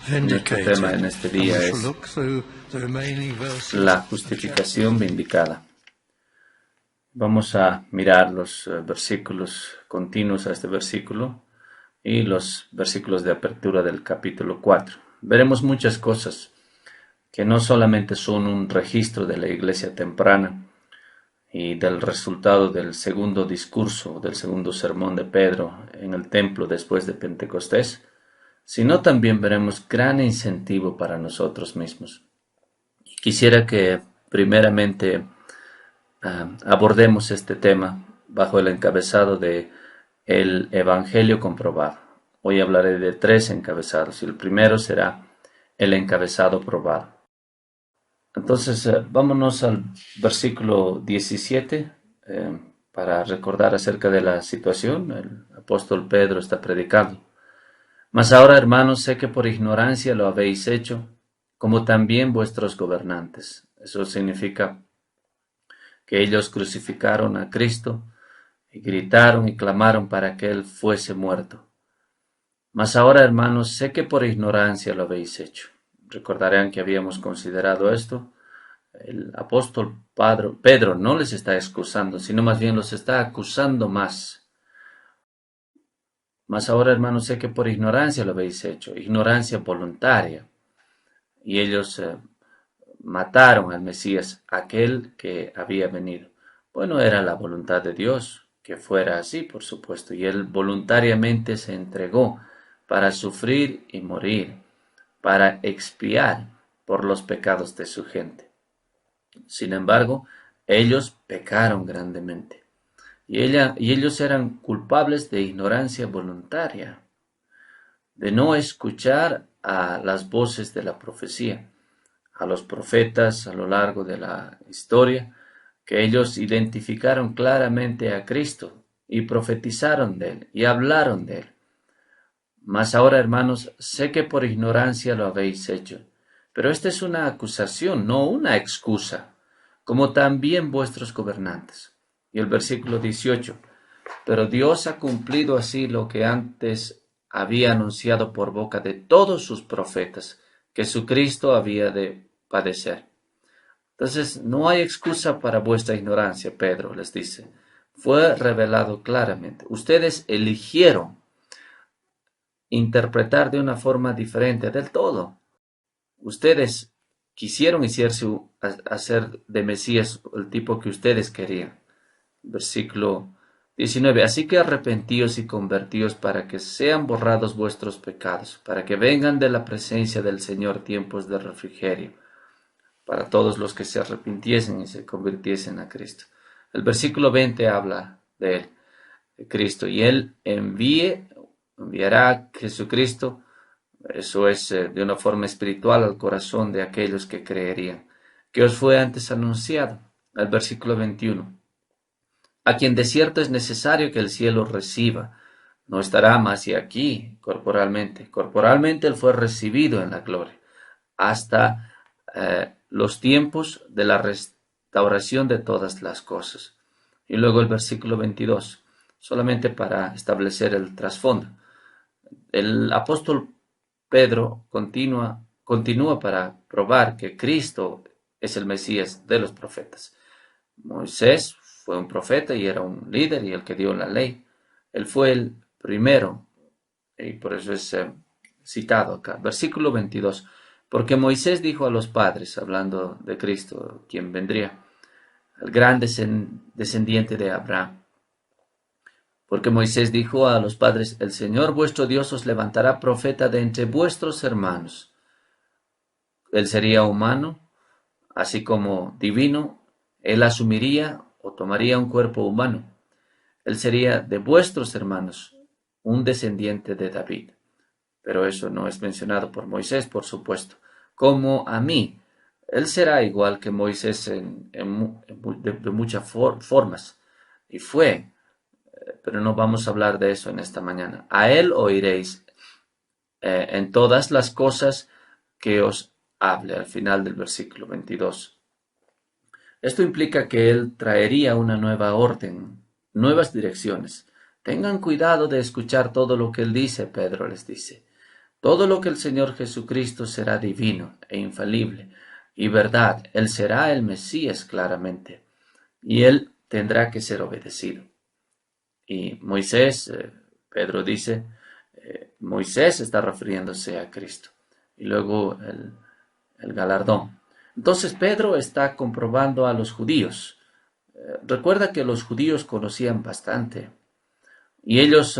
Nuestro tema en este día es la justificación vindicada. Vamos a mirar los versículos continuos a este versículo y los versículos de apertura del capítulo 4. Veremos muchas cosas que no solamente son un registro de la iglesia temprana y del resultado del segundo discurso, del segundo sermón de Pedro en el templo después de Pentecostés, sino también veremos gran incentivo para nosotros mismos. Y quisiera que primeramente abordemos este tema bajo el encabezado de el Evangelio comprobado. Hoy hablaré de 3 encabezados y el primero será el encabezado probado. Entonces, vámonos al versículo 17 para recordar acerca de la situación. El apóstol Pedro está predicando. Mas ahora, hermanos, sé que por ignorancia lo habéis hecho, como también vuestros gobernantes. Eso significa que ellos crucificaron a Cristo y gritaron y clamaron para que Él fuese muerto. Mas ahora, hermanos, sé que por ignorancia lo habéis hecho. Recordarán que habíamos considerado esto. El apóstol Pedro no les está excusando, sino más bien los está acusando más. Mas ahora, hermanos, sé que por ignorancia lo habéis hecho, ignorancia voluntaria. Y ellos mataron al Mesías, aquel que había venido. Bueno, era la voluntad de Dios que fuera así, por supuesto, y él voluntariamente se entregó para sufrir y morir, para expiar por los pecados de su gente. Sin embargo, ellos pecaron grandemente, y ellos eran culpables de ignorancia voluntaria, de no escuchar a las voces de la profecía, a los profetas a lo largo de la historia, que ellos identificaron claramente a Cristo y profetizaron de Él y hablaron de Él. Mas ahora, hermanos, sé que por ignorancia lo habéis hecho, pero esta es una acusación, no una excusa, como también vuestros gobernantes. Y el versículo 18, pero Dios ha cumplido así lo que antes había anunciado por boca de todos sus profetas, que su Cristo había de padecer. Entonces, no hay excusa para vuestra ignorancia, Pedro les dice. Fue revelado claramente. Ustedes eligieron interpretar de una forma diferente del todo. Ustedes quisieron hacer de Mesías el tipo que ustedes querían. Versículo 19. Así que arrepentíos y convertíos para que sean borrados vuestros pecados, para que vengan de la presencia del Señor tiempos de refrigerio, para todos los que se arrepintiesen y se convirtiesen a Cristo. El versículo 20 habla de Él, de Cristo, y Él enviará a Jesucristo, eso es de una forma espiritual al corazón de aquellos que creerían, que os fue antes anunciado. El versículo 21. A quien de cierto es necesario que el cielo reciba, no estará más y aquí corporalmente. Corporalmente Él fue recibido en la gloria, hasta los tiempos de la restauración de todas las cosas. Y luego el versículo 22, solamente para establecer el trasfondo. El apóstol Pedro continúa para probar que Cristo es el Mesías de los profetas. Moisés fue un profeta y era un líder y el que dio la ley. Él fue el primero y por eso es citado acá. Versículo 22. Porque Moisés dijo a los padres, hablando de Cristo, quien vendría, el gran descendiente de Abraham. Porque Moisés dijo a los padres, el Señor vuestro Dios os levantará profeta de entre vuestros hermanos. Él sería humano, así como divino. Él asumiría o tomaría un cuerpo humano. Él sería de vuestros hermanos, un descendiente de David. Pero eso no es mencionado por Moisés, por supuesto. Como a mí, él será igual que Moisés de muchas formas. Y fue, pero no vamos a hablar de eso en esta mañana. A él oiréis en todas las cosas que os hable, al final del versículo 22. Esto implica que él traería una nueva orden, nuevas direcciones. Tengan cuidado de escuchar todo lo que él dice, Pedro les dice, Todo lo que el Señor Jesucristo será divino e infalible y verdad. Él será el Mesías claramente y Él tendrá que ser obedecido. Y Moisés, Pedro dice, Moisés está refiriéndose a Cristo. Y luego el galardón. Entonces Pedro está comprobando a los judíos. Recuerda que los judíos conocían bastante y ellos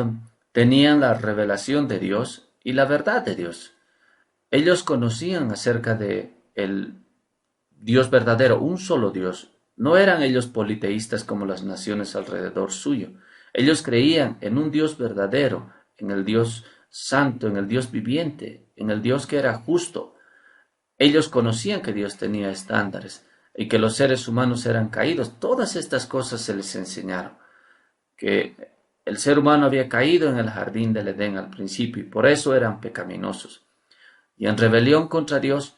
tenían la revelación de Dios y la verdad de Dios. Ellos conocían acerca de el Dios verdadero, un solo Dios. No eran ellos politeístas como las naciones alrededor suyo. Ellos creían en un Dios verdadero, en el Dios santo, en el Dios viviente, en el Dios que era justo. Ellos conocían que Dios tenía estándares y que los seres humanos eran caídos. Todas estas cosas se les enseñaron. Que el ser humano había caído en el jardín del Edén al principio y por eso eran pecaminosos. Y en rebelión contra Dios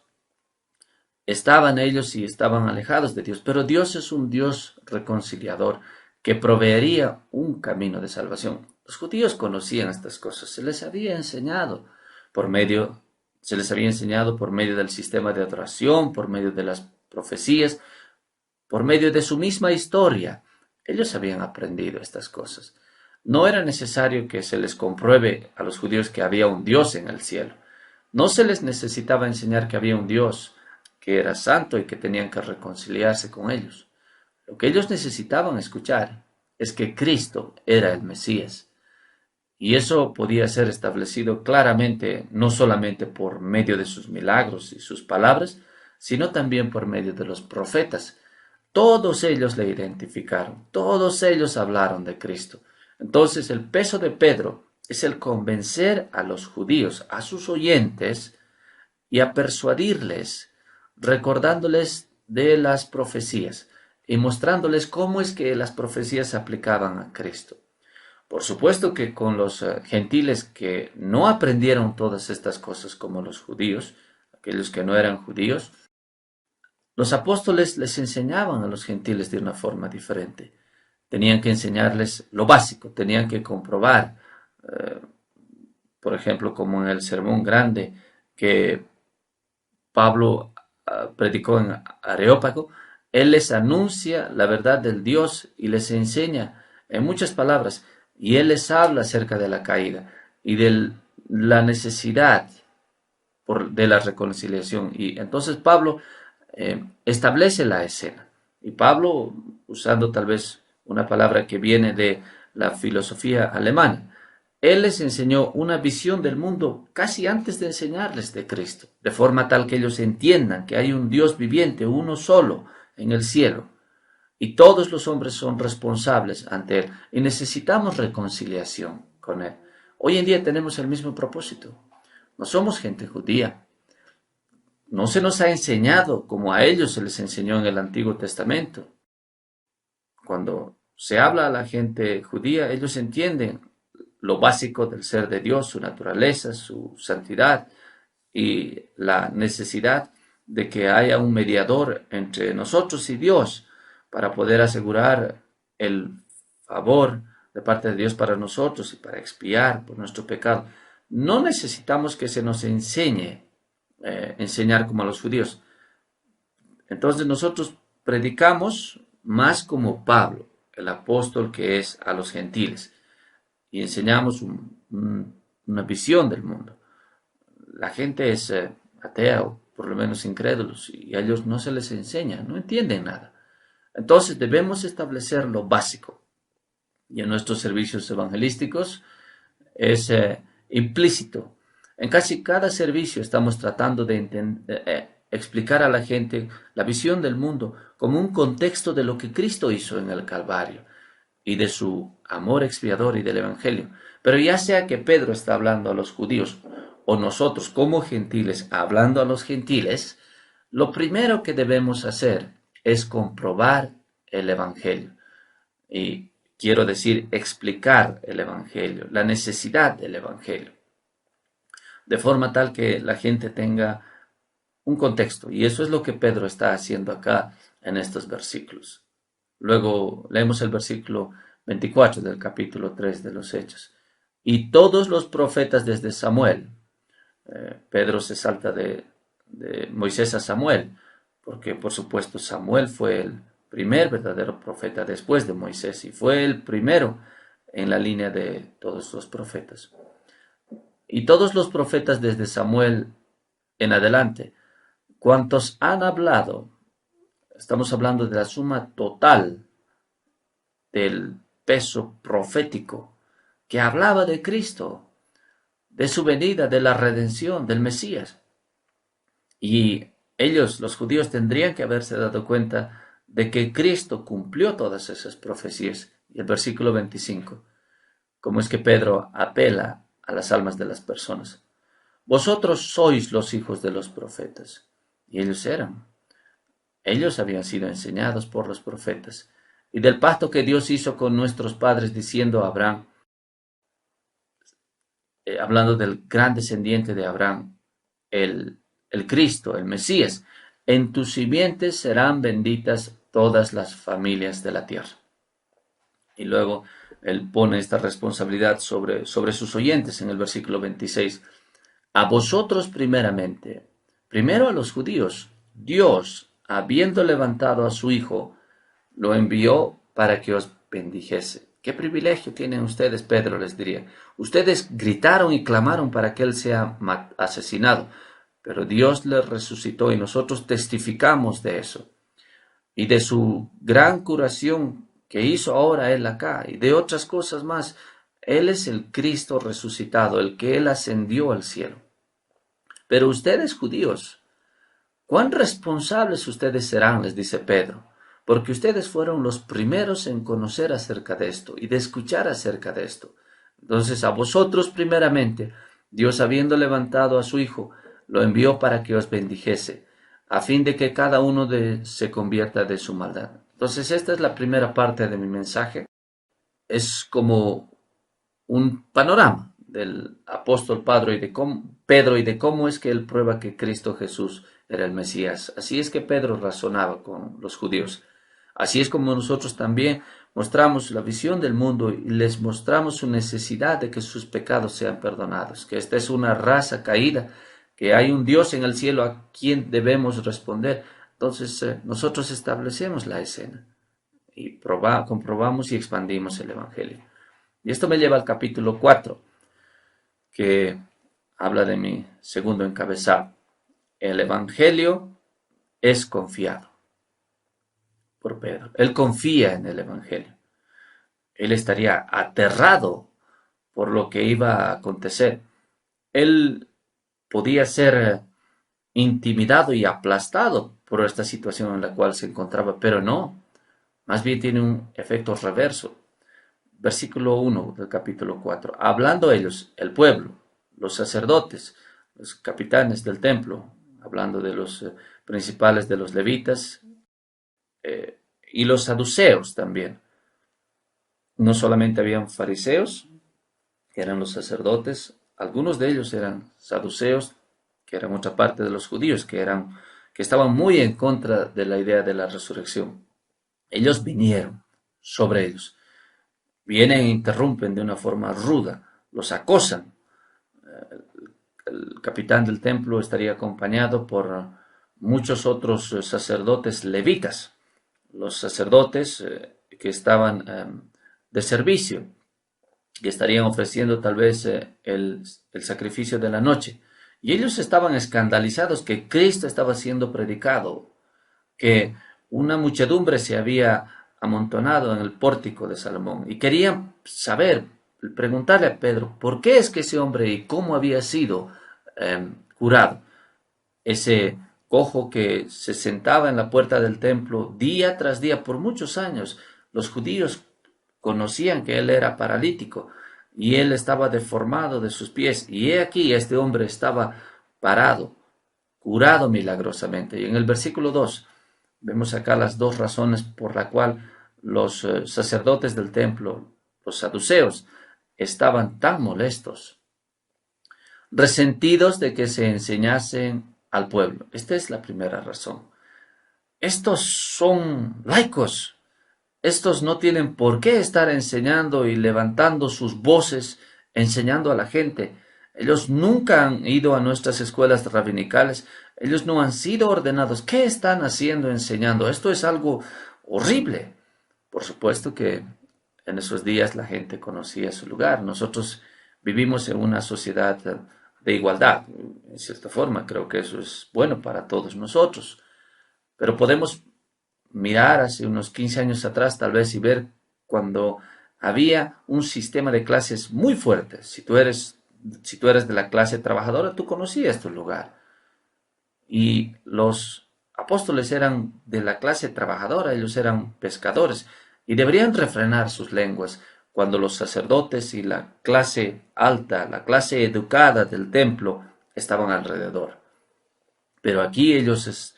estaban ellos y estaban alejados de Dios. Pero Dios es un Dios reconciliador que proveería un camino de salvación. Los judíos conocían estas cosas, se les había enseñado por medio del sistema de adoración, por medio de las profecías, por medio de su misma historia. Ellos habían aprendido estas cosas. No era necesario que se les compruebe a los judíos que había un Dios en el cielo. No se les necesitaba enseñar que había un Dios que era santo y que tenían que reconciliarse con ellos. Lo que ellos necesitaban escuchar es que Cristo era el Mesías. Y eso podía ser establecido claramente, no solamente por medio de sus milagros y sus palabras, sino también por medio de los profetas. Todos ellos le identificaron, todos ellos hablaron de Cristo. Entonces el peso de Pedro es el convencer a los judíos, a sus oyentes, y a persuadirles, recordándoles de las profecías y mostrándoles cómo es que las profecías se aplicaban a Cristo. Por supuesto que con los gentiles que no aprendieron todas estas cosas como los judíos, aquellos que no eran judíos, los apóstoles les enseñaban a los gentiles de una forma diferente. Tenían que enseñarles lo básico, tenían que comprobar, por ejemplo, como en el Sermón Grande que Pablo predicó en Areópago, él les anuncia la verdad del Dios y les enseña en muchas palabras, y él les habla acerca de la caída y de la necesidad de la reconciliación. Y entonces Pablo establece la escena. Y Pablo, usando tal vez una palabra que viene de la filosofía alemana, él les enseñó una visión del mundo casi antes de enseñarles de Cristo, de forma tal que ellos entiendan que hay un Dios viviente, uno solo, en el cielo, y todos los hombres son responsables ante Él, y necesitamos reconciliación con Él. Hoy en día tenemos el mismo propósito. No somos gente judía. No se nos ha enseñado como a ellos se les enseñó en el Antiguo Testamento. Cuando se habla a la gente judía, ellos entienden lo básico del ser de Dios, su naturaleza, su santidad y la necesidad de que haya un mediador entre nosotros y Dios para poder asegurar el favor de parte de Dios para nosotros y para expiar por nuestro pecado. No necesitamos que se nos enseñar como a los judíos. Entonces nosotros predicamos más como Pablo, el apóstol que es a los gentiles, y enseñamos una visión del mundo. La gente es atea o por lo menos incrédulos y a ellos no se les enseña, no entienden nada. Entonces debemos establecer lo básico y en nuestros servicios evangelísticos es implícito. En casi cada servicio estamos tratando de explicar a la gente la visión del mundo como un contexto de lo que Cristo hizo en el Calvario y de su amor expiador y del Evangelio. Pero ya sea que Pedro está hablando a los judíos o nosotros como gentiles hablando a los gentiles, lo primero que debemos hacer es comprobar el Evangelio. Y quiero decir, explicar el Evangelio, la necesidad del Evangelio, de forma tal que la gente tenga un contexto. Y eso es lo que Pedro está haciendo acá en estos versículos. Luego leemos el versículo 24 del capítulo 3 de los Hechos. Y todos los profetas desde Samuel, Pedro se salta de Moisés a Samuel, porque por supuesto Samuel fue el primer verdadero profeta después de Moisés y fue el primero en la línea de todos los profetas. Y todos los profetas desde Samuel en adelante, cuantos han hablado, estamos hablando de la suma total del peso profético que hablaba de Cristo, de su venida, de la redención, del Mesías. Y ellos, los judíos, tendrían que haberse dado cuenta de que Cristo cumplió todas esas profecías. Y el versículo 25, como es que Pedro apela a las almas de las personas. Vosotros sois los hijos de los profetas. Y ellos eran. Ellos habían sido enseñados por los profetas. Y del pacto que Dios hizo con nuestros padres diciendo a Abraham, hablando del gran descendiente de Abraham, el Cristo, el Mesías, en tus simientes serán benditas todas las familias de la tierra. Y luego él pone esta responsabilidad sobre sus oyentes en el versículo 26. A vosotros primeramente, primero a los judíos, Dios, habiendo levantado a su Hijo, lo envió para que os bendijese. ¿Qué privilegio tienen ustedes, Pedro les diría? Ustedes gritaron y clamaron para que él sea asesinado, pero Dios le resucitó y nosotros testificamos de eso y de su gran curación que hizo ahora él acá y de otras cosas más. Él es el Cristo resucitado, el que él ascendió al cielo. Pero ustedes, judíos, ¿cuán responsables ustedes serán? Les dice Pedro, porque ustedes fueron los primeros en conocer acerca de esto y de escuchar acerca de esto. Entonces a vosotros primeramente, Dios habiendo levantado a su Hijo, lo envió para que os bendijese, a fin de que cada uno se convierta de su maldad. Entonces esta es la primera parte de mi mensaje. Es como un panorama del apóstol Pedro y de cómo es que él prueba que Cristo Jesús era el Mesías. Así es que Pedro razonaba con los judíos. Así es como nosotros también mostramos la visión del mundo y les mostramos su necesidad de que sus pecados sean perdonados, que esta es una raza caída, que hay un Dios en el cielo a quien debemos responder. Entonces nosotros establecemos la escena y comprobamos y expandimos el Evangelio. Y esto me lleva al capítulo 4, que habla de mi segundo encabezado. El Evangelio es confiado por Pedro. Él confía en el Evangelio. Él estaría aterrado por lo que iba a acontecer. Él podía ser intimidado y aplastado por esta situación en la cual se encontraba, pero no. Más bien tiene un efecto reverso. Versículo 1 del capítulo 4. Hablando ellos, el pueblo, los sacerdotes, los capitanes del templo, hablando de los principales de los levitas y los saduceos también. No solamente habían fariseos, que eran los sacerdotes, algunos de ellos eran saduceos, que eran otra parte de los judíos, que estaban muy en contra de la idea de la resurrección. Ellos vinieron sobre ellos. Vienen e interrumpen de una forma ruda, los acosan. El capitán del templo estaría acompañado por muchos otros sacerdotes levitas, los sacerdotes que estaban de servicio, que estarían ofreciendo tal vez el sacrificio de la noche. Y ellos estaban escandalizados que Cristo estaba siendo predicado, que una muchedumbre se había amontonado en el pórtico de Salomón y querían saber, preguntarle a Pedro, ¿por qué es que ese hombre y cómo había sido curado? Ese cojo que se sentaba en la puerta del templo día tras día por muchos años, los judíos conocían que él era paralítico y él estaba deformado de sus pies y he aquí este hombre estaba parado, curado milagrosamente. Y en el versículo 2 vemos acá las dos razones por la cual los sacerdotes del templo, los saduceos, estaban tan molestos, resentidos de que se enseñasen al pueblo. Esta es la primera razón. Estos son laicos. Estos no tienen por qué estar enseñando y levantando sus voces, enseñando a la gente. Ellos nunca han ido a nuestras escuelas rabinicales. Ellos no han sido ordenados. ¿Qué están haciendo, enseñando? Esto es algo horrible. Por supuesto que en esos días la gente conocía su lugar. Nosotros vivimos en una sociedad de igualdad. En cierta forma, creo que eso es bueno para todos nosotros. Pero podemos mirar hace unos 15 años atrás tal vez y ver cuando había un sistema de clases muy fuerte. Si tú eres de la clase trabajadora, tú conocías tu lugar. Y los apóstoles eran de la clase trabajadora, ellos eran pescadores y deberían refrenar sus lenguas cuando los sacerdotes y la clase alta, la clase educada del templo estaban alrededor. Pero aquí ellos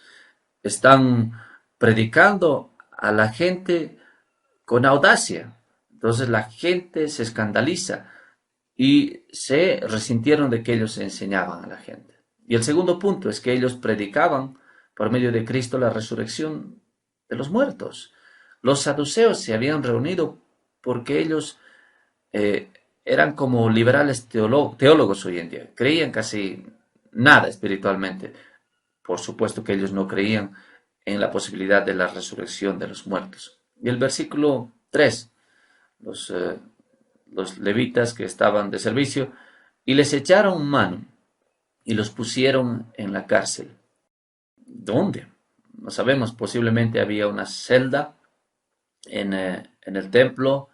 están predicando a la gente con audacia. Entonces la gente se escandaliza y se resintieron de que ellos enseñaban a la gente. Y el segundo punto es que ellos predicaban por medio de Cristo la resurrección de los muertos. Los saduceos se habían reunido porque ellos eran como liberales teólogos hoy en día. Creían casi nada espiritualmente. Por supuesto que ellos no creían en la posibilidad de la resurrección de los muertos. Y el versículo 3, los, eh, los levitas que estaban de servicio, y les echaron mano y los pusieron en la cárcel. ¿Dónde? No sabemos, posiblemente había una celda en el templo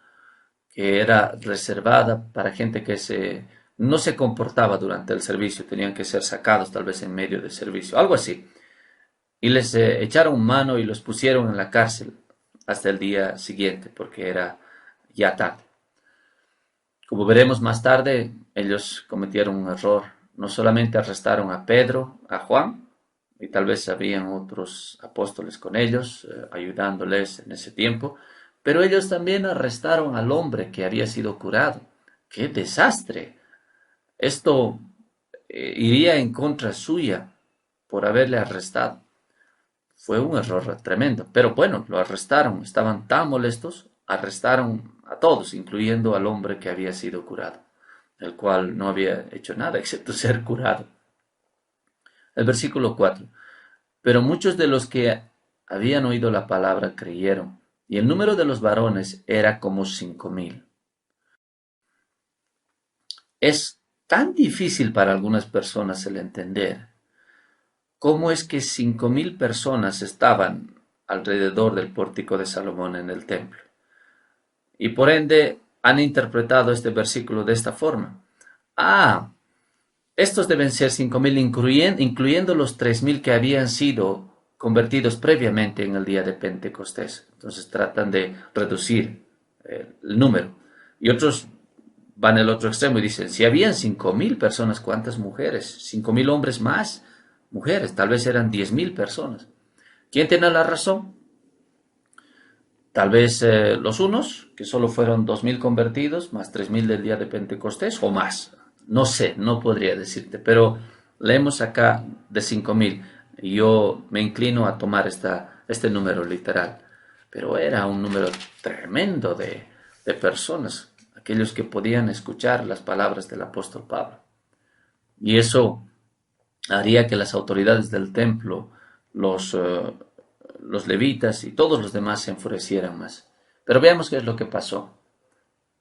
que era reservada para gente que no se comportaba durante el servicio, tenían que ser sacados tal vez en medio del servicio, algo así. Y les echaron mano y los pusieron en la cárcel hasta el día siguiente, porque era ya tarde. Como veremos más tarde, ellos cometieron un error. No solamente arrestaron a Pedro, a Juan, y tal vez habían otros apóstoles con ellos, ayudándoles en ese tiempo, pero ellos también arrestaron al hombre que había sido curado. ¡Qué desastre! Esto iría en contra suya por haberle arrestado. Fue un error tremendo, pero bueno, lo arrestaron, estaban tan molestos, arrestaron a todos, incluyendo al hombre que había sido curado, el cual no había hecho nada excepto ser curado. El versículo 4. Pero muchos de los que habían oído la palabra creyeron, y el número de los varones era como 5,000. Es tan difícil para algunas personas el entender cómo es que 5,000 personas estaban alrededor del pórtico de Salomón en el templo. Y por ende han interpretado este versículo de esta forma. Estos deben ser 5,000 incluyendo los 3,000 que habían sido convertidos previamente en el día de Pentecostés. Entonces tratan de reducir el número. Y otros van al otro extremo y dicen, si habían 5,000 personas, ¿cuántas mujeres? 5,000 hombres más mujeres, tal vez eran 10,000 personas. ¿Quién tiene la razón? Tal vez los unos, que solo fueron 2,000 convertidos, más 3,000 del día de Pentecostés, o más. No sé, no podría decirte, pero leemos acá de 5,000. Y yo me inclino a tomar este número literal. Pero era un número tremendo de personas, aquellos que podían escuchar las palabras del apóstol Pablo. Y eso haría que las autoridades del templo, los levitas y todos los demás se enfurecieran más. Pero veamos qué es lo que pasó.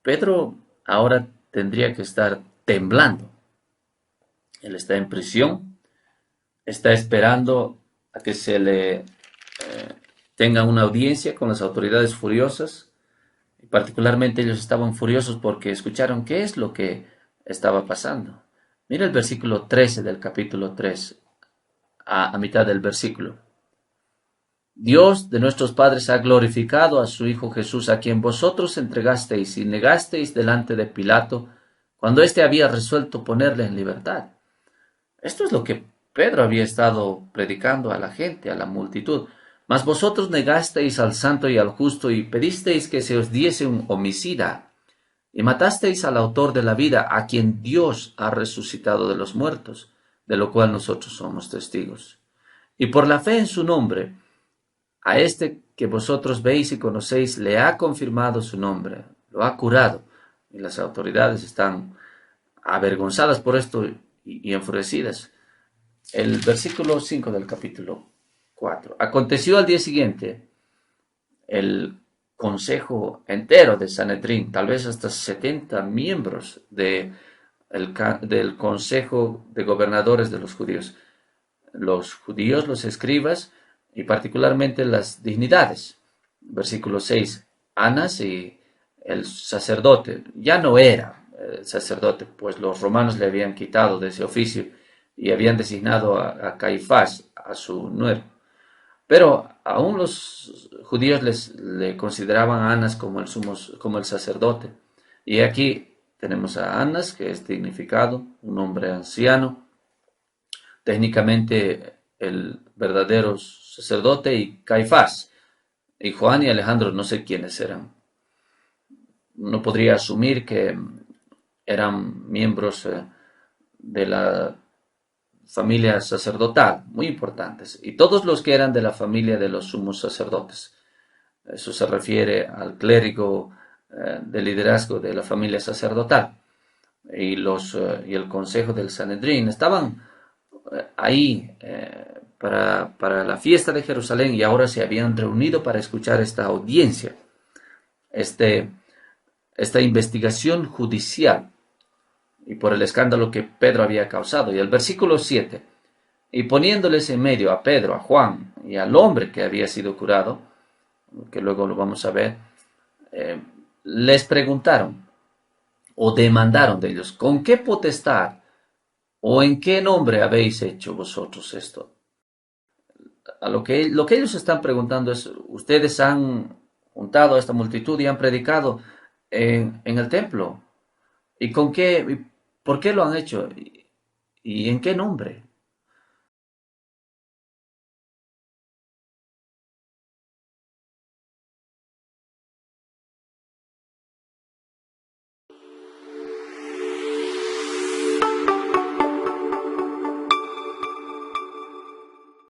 Pedro ahora tendría que estar temblando. Él está en prisión, está esperando a que se le tenga una audiencia con las autoridades furiosas. Y particularmente ellos estaban furiosos porque escucharon qué es lo que estaba pasando. Mira el versículo 13 del capítulo 3, a mitad del versículo. Dios de nuestros padres ha glorificado a su Hijo Jesús, a quien vosotros entregasteis y negasteis delante de Pilato, cuando éste había resuelto ponerle en libertad. Esto es lo que Pedro había estado predicando a la gente, a la multitud. Mas vosotros negasteis al santo y al justo y pedisteis que se os diese un homicida, y matasteis al autor de la vida, a quien Dios ha resucitado de los muertos, de lo cual nosotros somos testigos. Y por la fe en su nombre, a este que vosotros veis y conocéis, le ha confirmado su nombre, lo ha curado, y las autoridades están avergonzadas por esto y enfurecidas. El versículo 5 del capítulo 4. Aconteció al día siguiente el consejo entero de Sanedrín, tal vez hasta 70 miembros del consejo de gobernadores de los judíos, los escribas y particularmente las dignidades. Versículo 6. Anas y el sacerdote, ya no era sacerdote, pues los romanos le habían quitado de ese oficio y habían designado a Caifás, a su nuero. Pero aún los judíos le consideraban a Anas como el sacerdote. Y aquí tenemos a Anas, que es dignificado, un hombre anciano, técnicamente el verdadero sacerdote, y Caifás. Y Juan y Alejandro no sé quiénes eran. Uno podría asumir que eran miembros de la familia sacerdotal, muy importantes, y todos los que eran de la familia de los sumos sacerdotes. Eso se refiere al clérigo de liderazgo de la familia sacerdotal. Y el consejo del Sanedrín estaban ahí para la fiesta de Jerusalén y ahora se habían reunido para escuchar esta audiencia, este, esta investigación judicial y por el escándalo que Pedro había causado. Y el versículo 7, y poniéndoles en medio a Pedro, a Juan y al hombre que había sido curado, que luego lo vamos a ver, les preguntaron o demandaron de ellos, ¿con qué potestad o en qué nombre habéis hecho vosotros esto? A lo que ellos están preguntando es, ustedes han juntado a esta multitud y han predicado en el templo. ¿Y con qué, por qué lo han hecho? ¿Y en qué nombre?